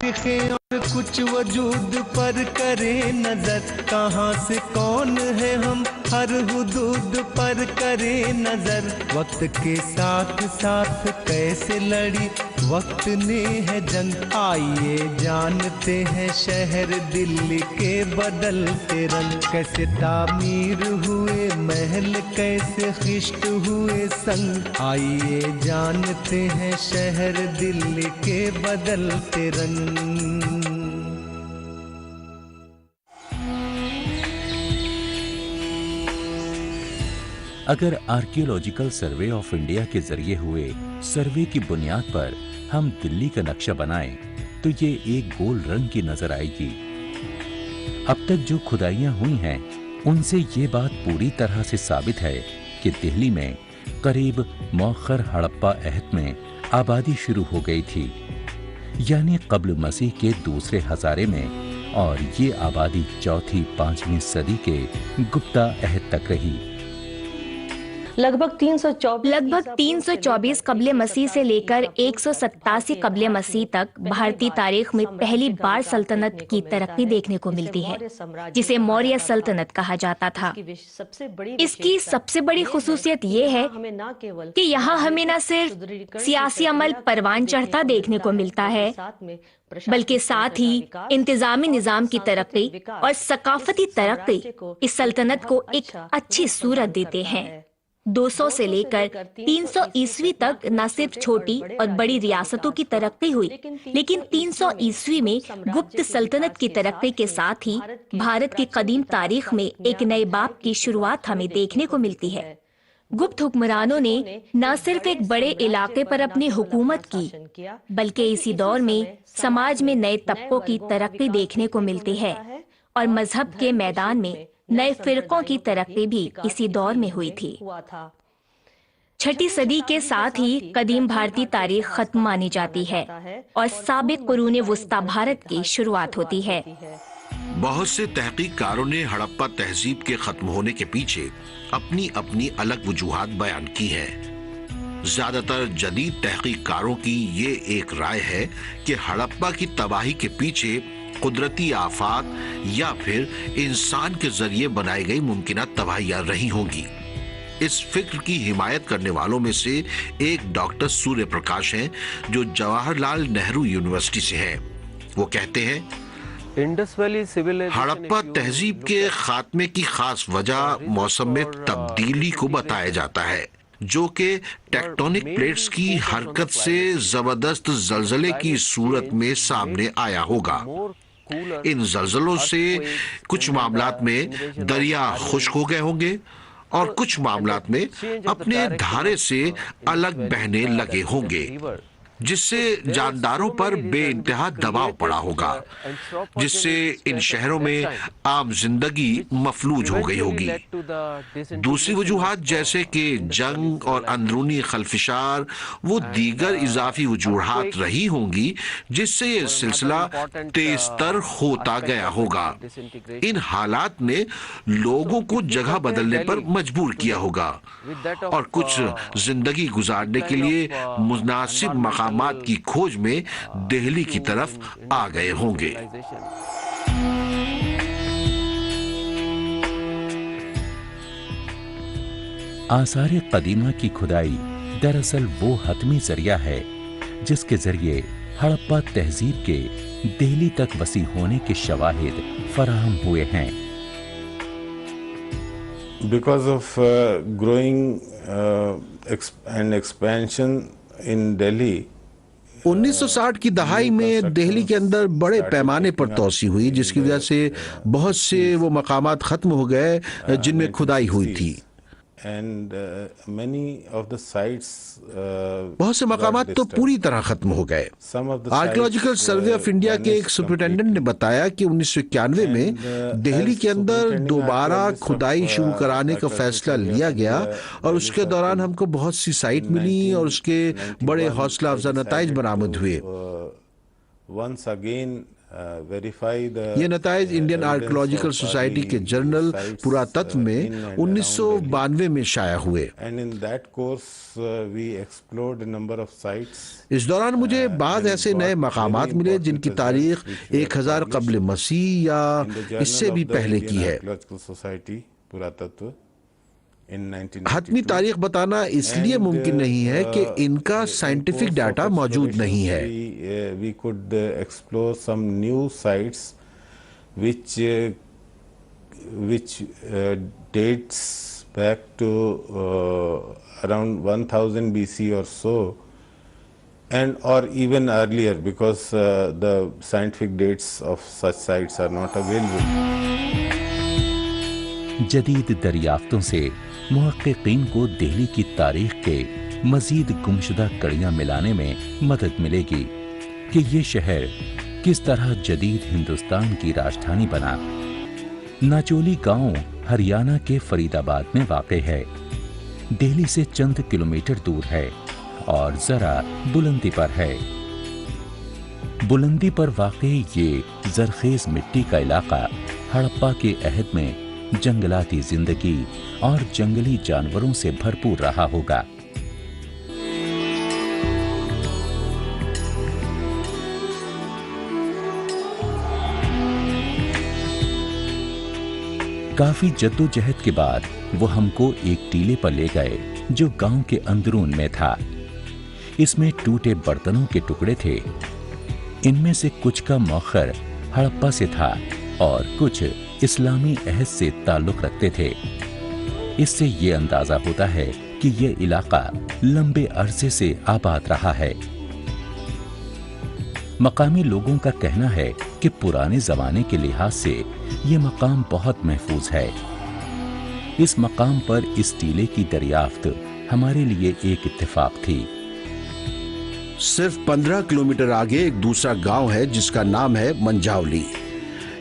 और कुछ वजूद पर करे नजर, कहाँ से कौन है हम हर हुदूद पर करे नजर। वक्त के साथ साथ कैसे लड़ी वक्त ने है जंग, आइए जानते हैं शहर दिल्ली के बदलते रंग। कैसे तामीर हुए महल, कैसे खिश्त हुए संग, आइए जानते हैं शहर दिल्ली के बदलते रंग। अगर आर्कियोलॉजिकल सर्वे ऑफ इंडिया के जरिए हुए सर्वे की बुनियाद पर हम दिल्ली का नक्शा बनाएं, तो ये एक गोल रंग की नजर आएगी। अब तक जो खुदाइयां हुई हैं, उनसे ये बात पूरी तरह से साबित है कि दिल्ली में करीब मौखर हड़प्पा अहद में आबादी शुरू हो गई थी, यानी कब्ल मसीह के दूसरे हजारे में, और ये आबादी चौथी 5वीं सदी के गुप्ता अहद तक रही। लगभग 324 कब्ले मसीह से लेकर 187 कब्ले मसीह तक भारतीय तारीख में पहली बार सल्तनत की तरक्की देखने को मिलती है, जिसे मौर्य सल्तनत कहा जाता था। इसकी सबसे बड़ी खुसूसियत ये है कि यहाँ हमें न सिर्फ सियासी अमल परवान चढ़ता देखने को मिलता है, बल्कि साथ ही इंतजामी निजाम की तरक्की और सकाफती तरक्की इस सल्तनत को एक अच्छी सूरत देते हैं। 200 से लेकर 300 ईस्वी तक न सिर्फ छोटी और बड़ी रियासतों की तरक्की हुई, लेकिन 300 ईस्वी में गुप्त सल्तनत की तरक्की के साथ ही भारत की कदीम तारीख में एक नए बाब की शुरुआत हमें देखने को मिलती है। गुप्त हुक्मरानों ने न सिर्फ एक बड़े इलाके पर अपनी हुकूमत की, बल्कि इसी दौर में समाज में नए तबकों की तरक्की देखने को मिलती है, और मजहब के मैदान में नए फिरकों की तरक्की भी इसी दौर में हुई थी। 6ठी सदी के साथ ही कदीम भारतीय तारीख खत्म मानी जाती है और साबिक कुरूने वुस्ता भारत की शुरुआत होती है। बहुत से तहकीककारों ने हड़प्पा तहजीब के खत्म होने के पीछे अपनी अपनी अलग वजूहात बयान की है। ज्यादातर जदीद तहकीककारों की ये एक राय है कि हड़प्पा की तबाही के पीछे कुदरती आफात या फिर इंसान के जरिए बनाई गई मुमकिन तबाहियां रही होंगी। इस फिक्र की हिमायत करने वालों में से एक डॉक्टर सूर्य प्रकाश हैं, जो जवाहरलाल नेहरू यूनिवर्सिटी से हैं। वो कहते हैं, हड़प्पा तहजीब के खात्मे की खास वजह मौसम में तब्दीली को बताया जाता है, जो कि टेक्टोनिक प्लेट्स की हरकत से जबरदस्त जलजले की सूरत में सामने आया होगा। इन जलजलों से कुछ मामलात में दरिया खुश्क हो गए होंगे और कुछ मामलात में अपने धारे से अलग बहने लगे होंगे, जिससे जानदारों पर बेइंतहा दबाव पड़ा होगा, जिससे इन शहरों में आम जिंदगी मफलूज हो गई होगी। दूसरी वजूहात जैसे कि जंग और अंदरूनी खलफिशार वो दीगर इजाफी वजूहात रही होंगी, जिससे ये सिलसिला तेजतर होता गया होगा। इन हालात ने लोगों को जगह बदलने पर मजबूर किया होगा और कुछ जिंदगी गुजारने के लिए मुनासिब मकामात की खोज में दिल्ली की तरफ आ गए होंगे। आसार कदीमा की खुदाई दरअसल वो हतमी जरिया है जिसके जरिए हड़प्पा तहजीब के दिल्ली तक वसी होने के शवाहिद फराहम हुए हैं। Because of growing and expansion in Delhi, 1960 की दहाई में दिल्ली के अंदर बड़े पैमाने पर तोसी हुई, जिसकी वजह से बहुत से वो मकामात खत्म हो गए जिनमें खुदाई हुई थी। बहुत से मकामात तो पूरी तरह खत्म हो गए। आर्कियोलॉजिकल सर्वे ऑफ इंडिया के एक सुपरिटेंडेंट ने बताया कि 1991 में दिल्ली के अंदर दोबारा खुदाई शुरू कराने का फैसला लिया गया और उसके दौरान हमको बहुत सी साइट मिली और उसके बड़े हौसला अफजा नताइज बरामद हुए। ये नताइज इंडियन आर्कियोलॉजिकल सोसाइटी के जर्नल पुरातत्व में 1992 में शाया हुए। इस दौरान मुझे बाद ऐसे नए मकामात मिले जिनकी तारीख 1000 कब्ल मसीह या इससे भी पहले की है। हतमी तारीख बताना इसलिए मुमकिन नहीं है कि इनका साइंटिफिक डाटा मौजूद नहीं है। We could explore some new sites which dates back to around 1000 BC or so, and or even earlier, because the scientific dates of such sites are not available. जदीद दरियाफ्तों से मुहक्किकीन को दिल्ली की तारीख के मजीद गुमशुदा कड़ियां मिलाने में मदद मिलेगी कि ये शहर किस तरह जदीद हिंदुस्तान की राजधानी बना। नाचोली गांव हरियाणा के फरीदाबाद में वाक़े है। दिल्ली से चंद किलोमीटर दूर है और जरा बुलंदी पर है। बुलंदी पर वाक़े ये जरखेज मिट्टी का इलाका हड़प्पा के अहद में जंगलाती जिंदगी और जंगली जानवरों से भरपूर रहा होगा। काफी जद्दोजहद के बाद वो हमको एक टीले पर ले गए जो गांव के अंदरून में था। इसमें टूटे बर्तनों के टुकड़े थे। इनमें से कुछ का मौखर हड़प्पा से था और कुछ इस्लामी अहद से ताल्लुक रखते थे। इससे ये अंदाजा होता है कि यह इलाका लंबे अरसे से आबाद रहा है। मकामी लोगों का कहना है कि पुराने जमाने के लिहाज से ये मकाम बहुत महफूज है। इस मकाम पर इस टीले की दरियाफ्त हमारे लिए एक इत्तेफाक थी। सिर्फ 15 किलोमीटर आगे एक दूसरा गांव है जिसका नाम है मंझावली।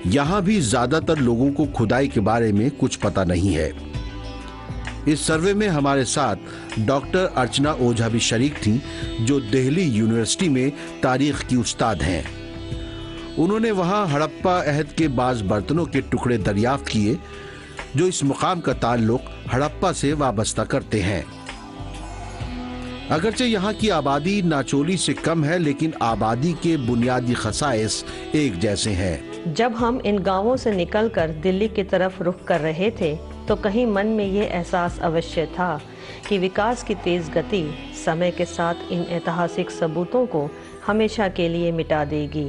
यहाँ भी ज्यादातर लोगों को खुदाई के बारे में कुछ पता नहीं है। इस सर्वे में हमारे साथ डॉक्टर अर्चना ओझा भी शरीक थी, जो दिल्ली यूनिवर्सिटी में तारीख की उस्ताद हैं। उन्होंने वहां हड़प्पा अहद के बाज बर्तनों के टुकड़े दरियाफ्त किए जो इस मुकाम का ताल्लुक हड़प्पा से वाबस्ता करते हैं। अगरचे यहाँ की आबादी नाचोली से कम है, लेकिन आबादी के बुनियादी खसाइस एक जैसे हैं। जब हम इन गांवों से निकलकर दिल्ली की तरफ रुख कर रहे थे तो कहीं मन में ये एहसास अवश्य था कि विकास की तेज़ गति समय के साथ इन ऐतिहासिक सबूतों को हमेशा के लिए मिटा देगी।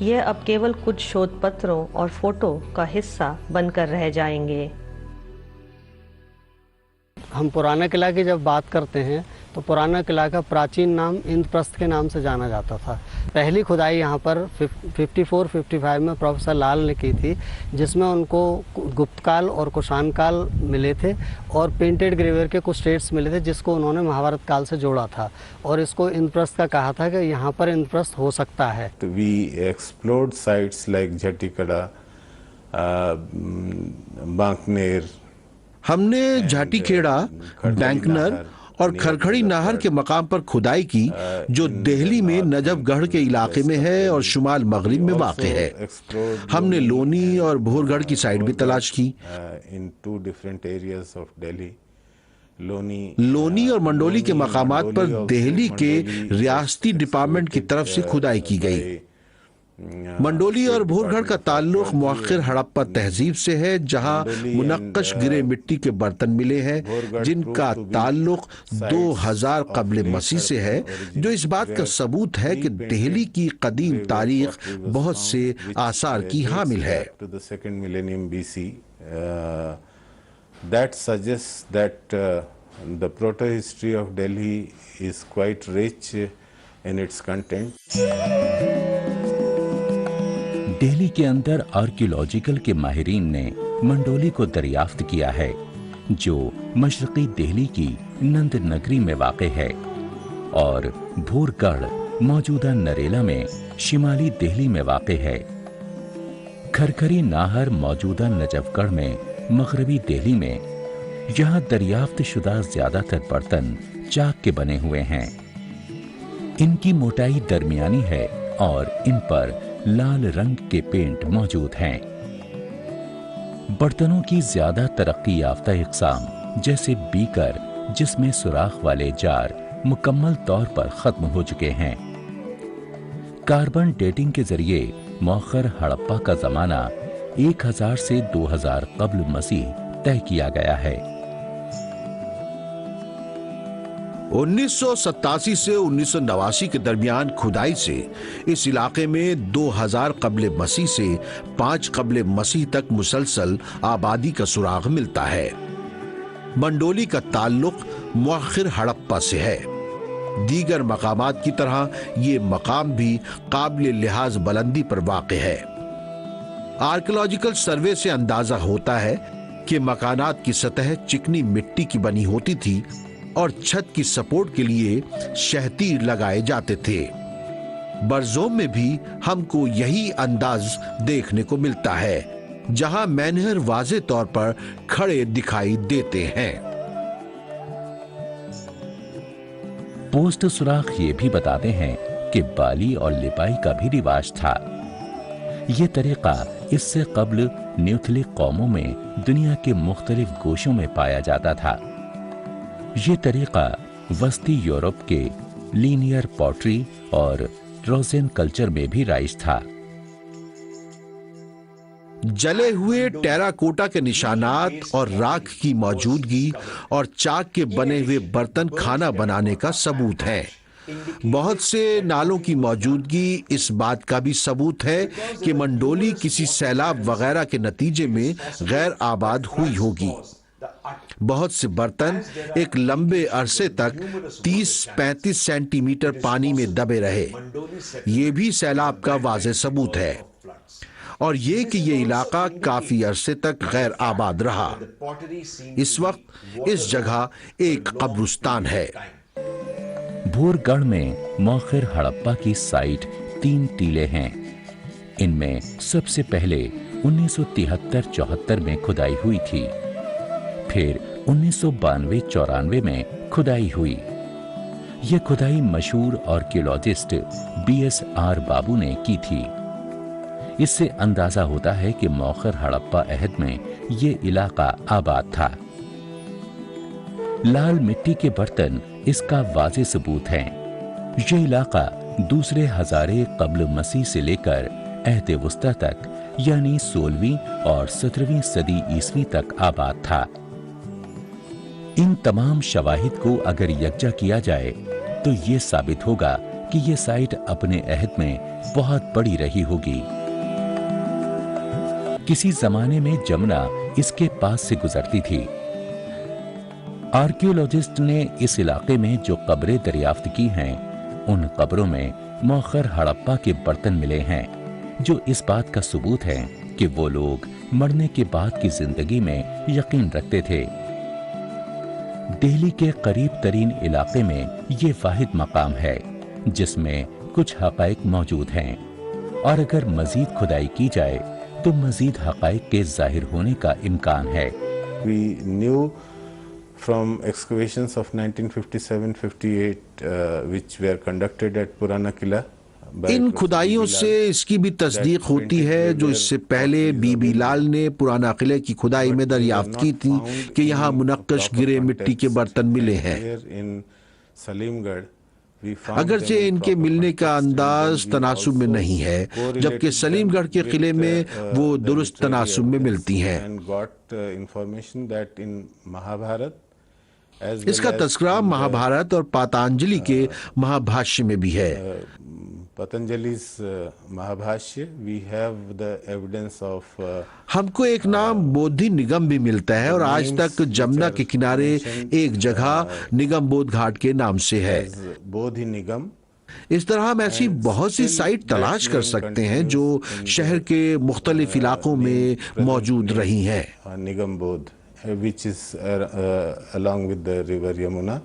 यह अब केवल कुछ शोध पत्रों और फोटो का हिस्सा बनकर रह जाएंगे। हम पुराना किला की जब बात करते हैं तो पुराना किला का प्राचीन नाम इंद्रप्रस्थ के नाम से जाना जाता था। पहली खुदाई यहाँ पर 54-55 में प्रोफेसर लाल ने की थी, जिसमें उनको गुप्त काल और कुषाण काल मिले थे और पेंटेड ग्रेवियर के कुछ स्टेट्स मिले थे जिसको उन्होंने महाभारत काल से जोड़ा था और इसको इंद्रप्रस्थ का कहा था कि यहाँ पर इंद्रप्रस्थ हो सकता है। We explored sites like झटीकड़ा, Bankner. हमने झाटीखेड़ा, बैंकनर और खरखड़ी नाहर के मकाम पर खुदाई की जो दिल्ली में नजफगढ़ के इलाके में है और शुमाल मगरिब में वाक़ है। हमने लोनी और भोरगढ़ की साइड भी तलाश की। लोनी और मंडोली के मकामात पर दिल्ली के रियासती डिपार्टमेंट की तरफ से खुदाई की गई। मंडोली और भोरगढ़ का ताल्लुक मुअख्खर हड़प्पा तहजीब से है, जहां मुनक्कश गिरे मिट्टी के बर्तन मिले हैं जिनका ताल्लुक 2000 कब्ल मसीह से है, जो इस बात का सबूत है कि दिल्ली की कदीम तारीख बहुत से आसार की हामिल है। That suggests that the proto-history of Delhi is quite rich in its content. Delhi के अंदर आर्कियोलॉजिकल के माहिरीन ने मंडोली को दरियाफ्त किया है, जो मशरकी दिल्ली की नंद नगरी में वाक़ है, और भोरगढ़ मौजूदा नरेला में शिमाली दिल्ली में वाक़ है। खरखरी नाहर मौजूदा नजफगढ़ में मगरबी दिल्ली में, जहां दरियाफ्त शुदा ज्यादातर बर्तन चाक के बने हुए हैं। इनकी मोटाई दरमियानी है और इन पर लाल रंग के पेंट मौजूद हैं। बर्तनों की ज्यादा तरक्की याफ्ता इक़साम जैसे बीकर, जिसमें सुराख वाले जार, मुकम्मल तौर पर खत्म हो चुके हैं। कार्बन डेटिंग के जरिए मौखर हड़प्पा का जमाना 1000 से 2000 कब्ल मसीह तय किया गया है। 1987 से 1989 के दरमियान खुदाई से इस इलाके में 2000 कब्ल मसीह से 5 कब्ल मसीह तक मुसलसल आबादी का सुराग मिलता है। मंडोली का ताल्लुक मुअख्खिर हड़प्पा से है। दीगर मकामात की तरह ये मकाम भी काबिल लिहाज बुलंदी पर वाक़ है। आर्कियोलॉजिकल सर्वे से अंदाजा होता है कि मकानात की सतह चिकनी मिट्टी की बनी होती थी और छत की सपोर्ट के लिए शहतीर लगाए जाते थे। बरज़ोम में भी हमको यही अंदाज देखने को मिलता है, जहां मैनहर वाज़े तौर पर खड़े दिखाई देते हैं। पोस्ट सुराख ये भी बताते हैं कि बाली और लिपाई का भी रिवाज था। ये तरीका इससे कब्ल न्यूथलिक कौमों में दुनिया के मुख्तलिफ गोशों में पाया जाता था। ये तरीका वस्ती यूरोप के लीनियर पॉटरी और रोज़ेन कल्चर में भी राइज था। जले हुए टेराकोटा के निशानात और राख की मौजूदगी और चाक के बने हुए बर्तन खाना बनाने का सबूत है। बहुत से नालों की मौजूदगी इस बात का भी सबूत है कि मंडोली किसी सैलाब वगैरह के नतीजे में गैर आबाद हुई होगी। बहुत से बर्तन एक लंबे अरसे तक 30-35 सेंटीमीटर पानी में दबे रहे। ये भी सैलाब का वाज़े सबूत है। और ये कि ये इलाका काफी अरसे तक गैर आबाद रहा। इस वक्त इस जगह एक कब्रिस्तान है। भूरगढ़ में मौखिर हड़प्पा की साइट 3 टीले हैं। इनमें सबसे पहले 1973-74 में खुदाई हुई थी। फिर 1992-94 में खुदाई हुई। यह खुदाई मशहूर आर्कियोलॉजिस्ट BSR बाबू ने की थी। इससे अंदाजा होता है कि मौखर हड़प्पा अहद में ये इलाका आबाद था। लाल मिट्टी के बर्तन इसका वाज़े सबूत हैं। ये इलाका दूसरे हज़ारे कब्ल मसीह से लेकर अहद वुस्ता तक यानी 16वीं और 17वीं सदी ईसवी तक आबाद था। इन तमाम शवाहिद को अगर यकजा किया जाए तो ये साबित होगा कि ये साइट अपने अहद में बहुत बड़ी रही होगी। किसी जमाने में जमुना इसके पास से गुजरती थी। आर्कियोलॉजिस्ट ने इस इलाके में जो कब्रें दरियाफ्त की हैं, उन कब्रों में मौखर हड़प्पा के बर्तन मिले हैं, जो इस बात का सबूत है कि वो लोग मरने के बाद की जिंदगी में यकीन रखते थे। दिल्ली के करीब तरीन इलाके में ये वाहिद मकाम है जिसमें कुछ हक़ाइक़ मौजूद हैं, और अगर मजीद खुदाई की जाए तो मजीद हक़ाइक़ के जाहिर होने का इम्कान है। We knew from excavations of 1957-58 which were conducted at Purana Kila. इन खुदाइयों से इसकी भी तस्दीक होती है जो इससे पहले बीबी लाल ने पुराना किले की खुदाई में दरियाफ्त की थी कि यहाँ मुनक्कश गिरे मिट्टी के बर्तन मिले हैं। अगरचे इनके मिलने का अंदाज तनासुब में नहीं है, जबकि सलीमगढ़ के किले में वो दुरुस्त तनासुब में मिलती हैं। इसका तस्करा महाभारत और पातंजलि के महाभाष्य में भी है। Patanjali's Mahabhashya, we have the evidence of हमको एक नाम बोधि निगम भी मिलता है और आज तक जमुना के किनारे एक जगह निगम बोध घाट के नाम से है। बोधि निगम। इस तरह हम ऐसी बहुत सी साइट तलाश कर सकते हैं जो शहर के मुख्तलिफ इलाकों में मौजूद रही हैं। Nigam Bodh, which is along with the river Yamuna.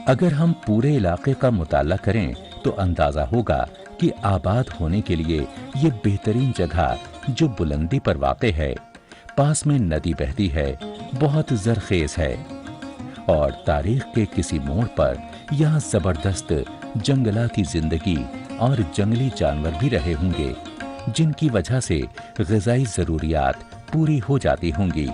अगर हम पूरे इलाके का मुताला करें तो अंदाजा होगा कि आबाद होने के लिए ये बेहतरीन जगह जो बुलंदी पर वाक़े है, पास में नदी बहती है, बहुत ज़रखेज़ है और तारीख के किसी मोड़ पर यहाँ ज़बरदस्त जंगलाती जिंदगी और जंगली जानवर भी रहे होंगे, जिनकी वजह से ग़िज़ाई ज़रूरियात पूरी हो जाती होंगी।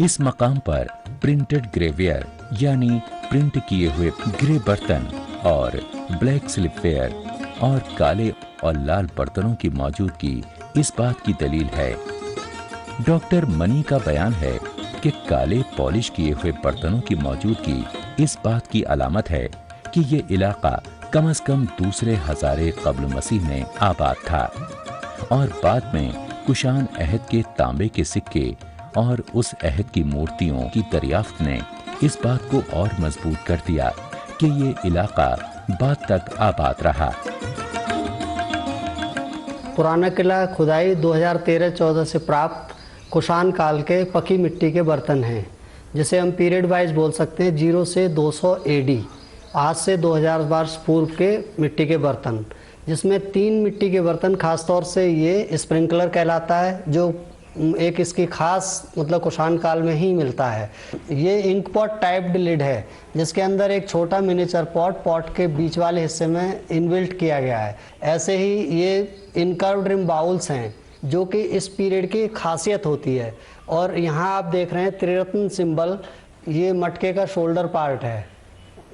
इस मकाम पर प्रिंटेड ग्रेवियर यानी प्रिंट किए हुए ग्रे बर्तन और ब्लैक स्लिपवेयर और काले और लाल बर्तनों की मौजूदगी इस बात की दलील है। डॉक्टर मनी का बयान है कि काले पॉलिश किए हुए बर्तनों की मौजूदगी इस बात की अलामत है कि ये इलाका कम से कम दूसरे हज़ारे क़ब्ल मसीह में आबाद था और बाद में कुशान अहद के तांबे के सिक्के और उस अहद की मूर्तियों की दरियाफ्त ने इस बात को और मजबूत कर दिया कि ये इलाका बाद तक आबाद रहा। पुराना किला खुदाई 2013-14 से प्राप्त कुशान काल के पकी मिट्टी के बर्तन हैं, जिसे हम पीरियड वाइज बोल सकते हैं 0 से 200 AD, आज से 2000 वर्ष पूर्व के मिट्टी के बर्तन, जिसमें 3 मिट्टी के बर्तन खास तौर से ये स्प्रिंकलर कहलाता है, जो एक इसकी खास मतलब कुशान काल में ही मिलता है। ये इंक पॉट टाइप्ड लिड है, जिसके अंदर एक छोटा मिनिएचर पॉट के बीच वाले हिस्से में इनबिल्ट किया गया है। ऐसे ही ये इनकर्व्ड रिम बाउल्स हैं, जो कि इस पीरियड की खासियत होती है। और यहाँ आप देख रहे हैं त्रिरत्न सिंबल, ये मटके का शोल्डर पार्ट है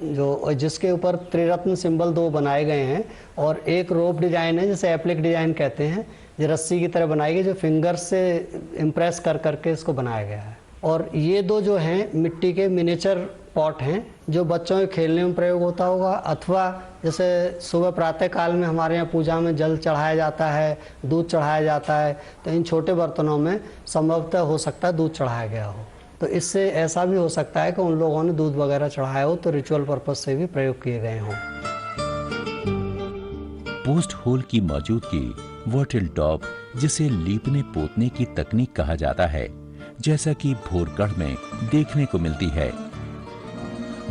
जो जिसके ऊपर त्रिरत्न सिंबल 2 बनाए गए हैं, और एक रोप डिजाइन है जिसे एप्लिक डिजाइन कहते हैं, जो रस्सी की तरह बनाई गई, जो फिंगर से इम्प्रेस कर करके इसको बनाया गया है। और ये 2 जो हैं मिट्टी के मिनिएचर पॉट हैं, जो बच्चों के खेलने में प्रयोग होता होगा, अथवा जैसे सुबह प्रातः काल में हमारे यहाँ पूजा में जल चढ़ाया जाता है, दूध चढ़ाया जाता है, तो इन छोटे बर्तनों में संभवतः हो सकता है दूध चढ़ाया गया हो। तो इससे ऐसा भी हो सकता है कि उन लोगों ने दूध वगैरह चढ़ाया हो, तो रिचुअल पर्पज से भी प्रयोग किए गए हों। पोस्ट होल की मौजूदगी वर्टल टॉप, जिसे लीपने पोतने की तकनीक कहा जाता है, जैसा कि भोरगढ़ में देखने को मिलती है।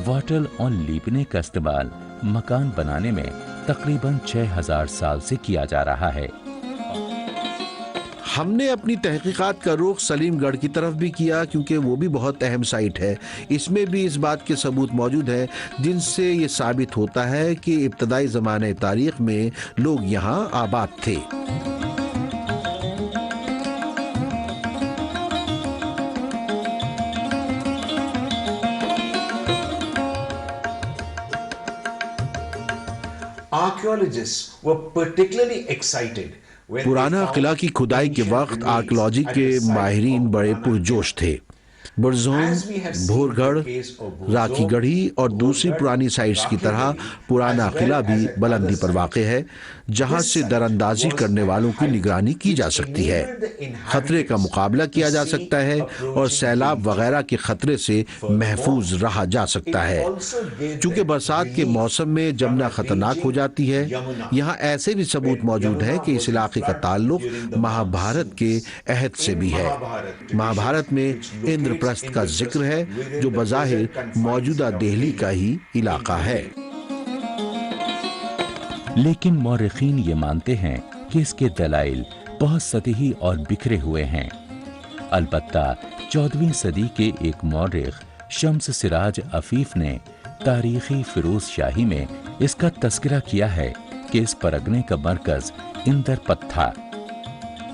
वाटल और लीपने का इस्तेमाल मकान बनाने में तकरीबन 6000 साल से किया जा रहा है। हमने अपनी तहकीकात का रुख सलीमगढ़ की तरफ भी किया, क्योंकि वो भी बहुत अहम साइट है। इसमें भी इस बात के सबूत मौजूद हैं जिनसे ये साबित होता है कि इब्तदाई ज़माने तारीख में लोग यहाँ आबाद थे। Archaeologists were particularly excited पुराना किला की खुदाई के वक्त आर्कियोलॉजी के माहिरीन बड़े पुरजोश थे। बुरजोन, भोरगढ़, राखीगढ़ी और दूसरी पुरानी साइट्स की तरह पुराना किला भी बुलंदी पर वाक़े है, जहां से दरअंदाजी करने वालों की निगरानी की जा सकती है, खतरे का मुकाबला किया जा सकता है और सैलाब वगैरह के खतरे से महफूज रहा जा सकता है। चूँकि बरसात के मौसम में जमुना खतरनाक हो जाती है, यहाँ ऐसे भी सबूत मौजूद हैं कि इस इलाके का ताल्लुक महाभारत के अहद से भी है। महाभारत में इंद्रप्रस्थ का जिक्र है, जो बज़ाहिर मौजूदा दिल्ली का ही इलाका है। लेकिन मौरखीन ये मानते हैं कि इसके दलाइल बहुत सतही और बिखरे हुए हैं। अलबत्ता 14वीं सदी के एक मौरख शम्स सिराज अफीफ ने तारीखी फिरोज शाही में इसका तस्करा किया है कि इस परगने का मरकज इंदरपत था।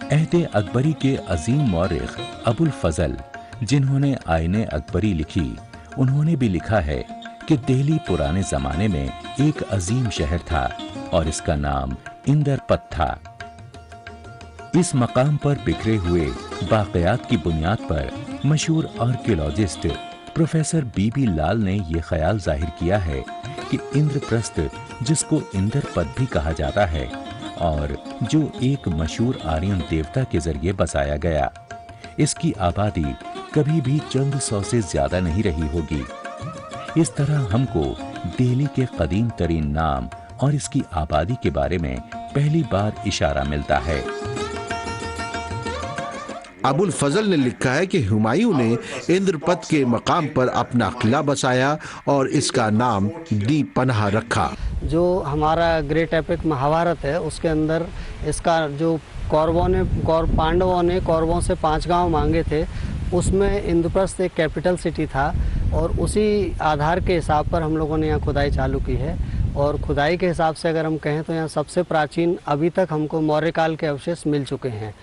अहद अकबरी के अजीम मौरख अबुल फजल, जिन्होंने आईने अकबरी लिखी, उन्होंने भी लिखा है कि दिल्ली पुराने जमाने में एक अजीम शहर था और इसका नाम इंदरपत था। इस मकाम पर बिखरे हुए वाक़यात की बुनियाद पर मशहूर आर्कियोलॉजिस्ट प्रोफेसर बीबी लाल ने यह ख्याल जाहिर किया है कि इंद्रप्रस्थ, जिसको इंदरपत भी कहा जाता है और जो एक मशहूर आर्यन देवता के जरिए बसाया गया, इसकी आबादी कभी भी चंद सौ से ज्यादा नहीं रही होगी। इस तरह हमको दिल्ली के कदीम तरीन नाम और इसकी आबादी के बारे में पहली बार इशारा मिलता है। अबुल फजल ने लिखा है कि हुमायूं ने इंद्रपत के मकाम पर अपना किला बसाया और इसका नाम दीपनाह रखा। जो हमारा ग्रेट एपिक महाभारत है, उसके अंदर इसका जो पांडवों ने कौरवों से 5 गांव मांगे थे, उसमें इंद्रप्रस्थ एक कैपिटल सिटी था और उसी आधार के हिसाब पर हम लोगों ने यहाँ खुदाई चालू की है। और खुदाई के हिसाब से अगर हम कहें तो यहाँ सबसे प्राचीन अभी तक हमको मौर्य काल के अवशेष मिल चुके हैं।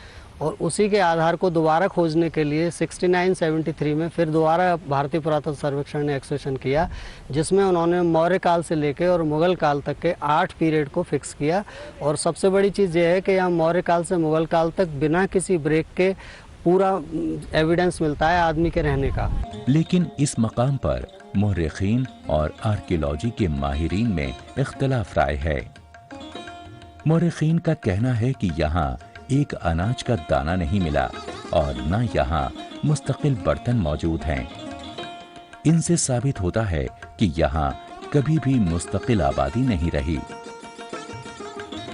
और उसी के आधार को दोबारा खोजने के लिए 6973 में फिर दोबारा भारतीय पुरातत्व सर्वेक्षण ने एक्सपेडिशन किया, जिसमें उन्होंने मौर्य काल से लेकर और मुगल काल तक के 8 पीरियड को फिक्स किया। और सबसे बड़ी चीज़ ये है कि यहाँ मौर्य काल से मुगल काल तक बिना किसी ब्रेक के पूरा एविडेंस मिलता है आदमी के रहने का। लेकिन इस मकाम पर मौर्रखीन और आर्कियोलॉजी के माहिरीन में इख्तलाफ राय है। मौर्रखीन का कहना है कि यहाँ एक अनाज का दाना नहीं मिला और न यहाँ मुस्तकिल बर्तन मौजूद हैं। इनसे साबित होता है कि यहाँ कभी भी मुस्तकिल आबादी नहीं रही।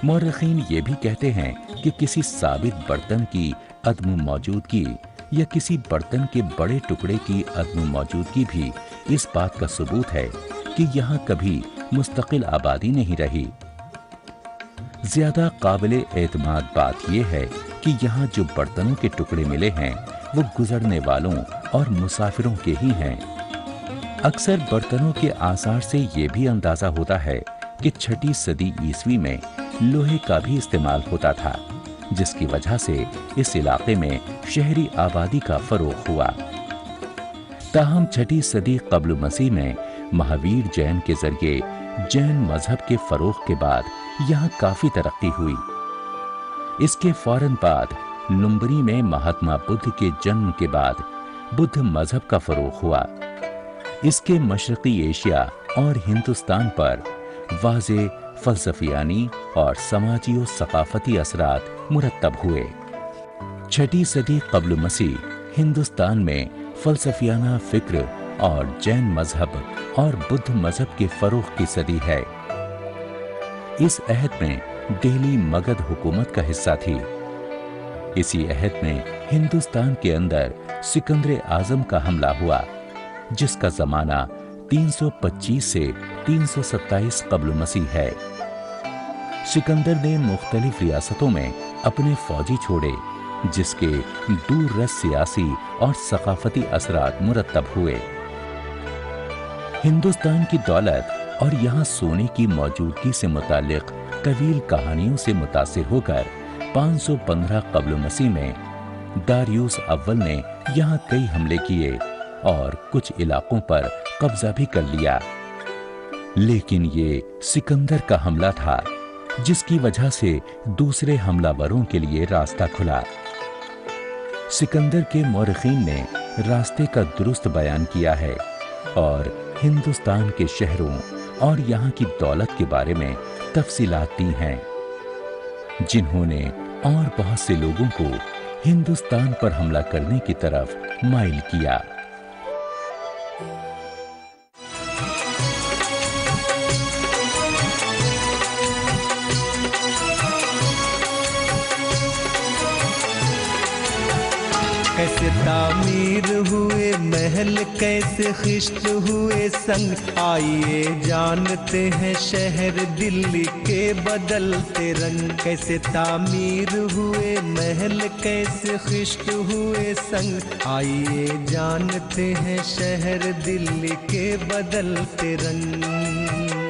मौर्रखीन ये भी कहते हैं कि किसी साबित बर्तन की अदम मौजूदगी या किसी बर्तन के बड़े टुकड़े की अदम मौजूदगी भी इस बात का सबूत है कि यहाँ कभी मुस्तकिल आबादी नहीं रही। ज्यादा काबिले एतमाद बात यह है कि यहाँ जो बर्तनों के टुकड़े मिले हैं वो गुजरने वालों और मुसाफिरों के ही हैं। अक्सर बर्तनों के आसार से ये भी अंदाजा होता है कि 6ठी सदी ईस्वी में लोहे का भी इस्तेमाल होता था, जिसकी वजह से इस इलाके में शहरी आबादी का फरोग हुआ। ताहम 6ठी सदी कब्ल मसीह में महावीर जैन के जरिए जैन मजहब के फरोग के बाद यहाँ काफी तरक्की हुई। इसके फौरन बाद लुम्बनी में महात्मा बुद्ध के जन्म के बाद बुद्ध मजहब का फरोग हुआ। इसके मशरकी एशिया और हिंदुस्तान पर वाज़े फलसफियानी और समाजी और सकाफती असरात मुरत्तब हुए। 6ठी सदी कब्ल मसीह हिंदुस्तान में फलसफियाना फिक्र और जैन मजहब और बुद्ध मजहब के फरोग की सदी है। इस अहद में दिल्ली मगध हुकूमत का हिस्सा थी। इसी अहद में हिंदुस्तान के अंदर सिकंदर आजम का हमला हुआ, जिसका जमाना 325 से 327 कब्ल मसीह है। सिकंदर ने मुख्तलिफ रियासतों में अपने फौजी छोड़े, जिसके दूररस सियासी और सकाफती असरात मुरत्तब हुए। हिंदुस्तान की दौलत और यहाँ सोने की मौजूदगी से मुतालिक तवील कहानियों से मुतासिर होकर 515 कब्ल मसीह में दारियुस अव्वल ने यहाँ कई हमले किए और कुछ इलाकों पर कब्जा भी कर लिया। लेकिन ये सिकंदर का हमला था, जिसकी वजह से दूसरे हमलावरों के लिए रास्ता खुला। सिकंदर के मौरखीन ने रास्ते का दुरुस्त बयान किया है और हिंदुस्तान के शहरों और यहाँ की दौलत के बारे में तफसीलात दी हैं, जिन्होंने और बहुत से लोगों को हिंदुस्तान पर हमला करने की तरफ माइल किया। कैसे तामीर हुए महल, कैसे खिश्त हुए संग, आइए जानते हैं शहर दिल्ली के बदलते रंग। कैसे तामीर हुए महल, कैसे खिश्त हुए संग, आइए जानते हैं शहर दिल्ली के बदलते रंग।